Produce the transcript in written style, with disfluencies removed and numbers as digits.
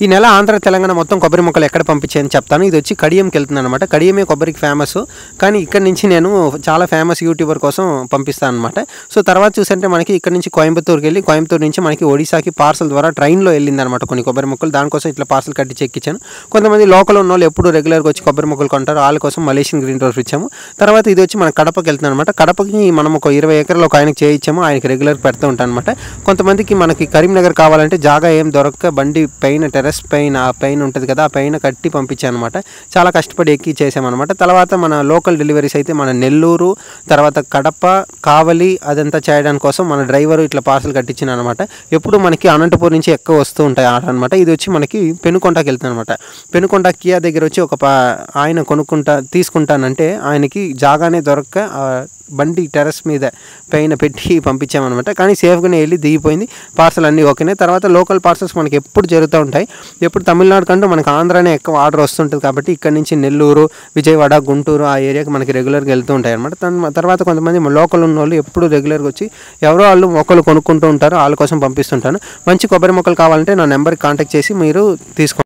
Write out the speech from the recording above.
ఈ నెల ఆంధ్ర తెలంగాణ మొత్తం కొబ్బరి మొక్కలు ఎక్కడ పంపించాయని చెప్తాను. ఇది వచ్చి కడియంకి వెళ్తుందన్నమాట. కడియమే కొబ్బరికి ఫేమస్. కానీ ఇక్కడ నుంచి నేను చాలా ఫేమస్ యూట్యూబర్ కోసం పంపిస్తాను అనమాట. సో తర్వాత చూసంటే మనకి ఇక్కడ నుంచి కోయంబత్తూరుకి వెళ్ళి, కోయంబత్తూరు నుంచి మనకి ఒడిశాకి పార్సల్ ద్వారా ట్రైన్లో వెళ్ళిందనమాట కొన్ని కొబ్బరి మొక్కలు. దానికోసం ఇట్లా పార్సల్ కట్టి చెక్కించాను. కొంతమంది లోకల్ ఉన్న వాళ్ళు ఎప్పుడు రెగ్యులర్గా వచ్చి కొబ్బరి మొక్కలు కొంటారు, వాళ్ళ కోసం మలేషియన్ గ్రీన్ రోజ్ ఇచ్చాము. తర్వాత ఇది వచ్చి మన కడపకి వెళ్తుంది అనమాట. కడపకి మనం ఒక 20 ఎకరాలు ఒక ఆయనకి చేయించాము. ఆయనకి రెగ్యులర్ పెడుతూ ఉంటాను అనమాట. కొంతమందికి మనకి కరీంనగర్ కావాలంటే జాగా ఏం దొరక్క బండి పైన టెర్రస్ పైన ఆ పైన ఉంటుంది కదా, ఆ పైన కట్టి పంపించాను అనమాట. చాలా కష్టపడి ఎక్కి చేసామన్నమాట. తర్వాత మన లోకల్ డెలివరీస్ అయితే మన నెల్లూరు, తర్వాత కడప, కావలి అదంతా చేయడానికి కోసం మన డ్రైవర్ ఇట్లా పార్సల్ కట్టించిన అనమాట. ఎప్పుడు మనకి అనంతపూర్ నుంచి ఎక్కువ వస్తూ ఉంటాయి ఆట అనమాట. ఇది వచ్చి మనకి పెనుకొండకి వెళ్తుంది అనమాట. పెనుకొండ కియా దగ్గర వచ్చి ఆయన తీసుకుంటానంటే ఆయనకి జాగానే దొరక్క బండి టెర్రస్ మీద పైన పెట్టి పంపించామన్నమాట. కానీ సేఫ్గానే వెళ్ళి దిగిపోయింది. పార్సల్ అన్నీ ఓకేనే. తర్వాత లోకల్ పార్సల్స్ మనకి ఎప్పుడు జరుగుతూ ఉంటాయి. ఎప్పుడు తమిళనాడు కంటూ మనకు ఆంధ్రానే ఎక్కువ ఆర్డర్ వస్తుంటుంది కాబట్టి ఇక్కడ నుంచి నెల్లూరు, విజయవాడ, గుంటూరు ఆ ఏరియాకి మనకి రెగ్యులర్గా వెళ్తూ ఉంటాయి అనమాట. తర్వాత కొంతమంది లోకల్ ఉన్న వాళ్ళు ఎప్పుడు రెగ్యులర్గా వచ్చి ఎవరో వాళ్ళు మొక్కలు కొనుక్కుంటూ ఉంటారు, వాళ్ళ కోసం పంపిస్తుంటాను. మంచి కొబ్బరి మొక్కలు కావాలంటే నా నెంబర్కి కాంటాక్ట్ చేసి మీరు తీసుకోండి.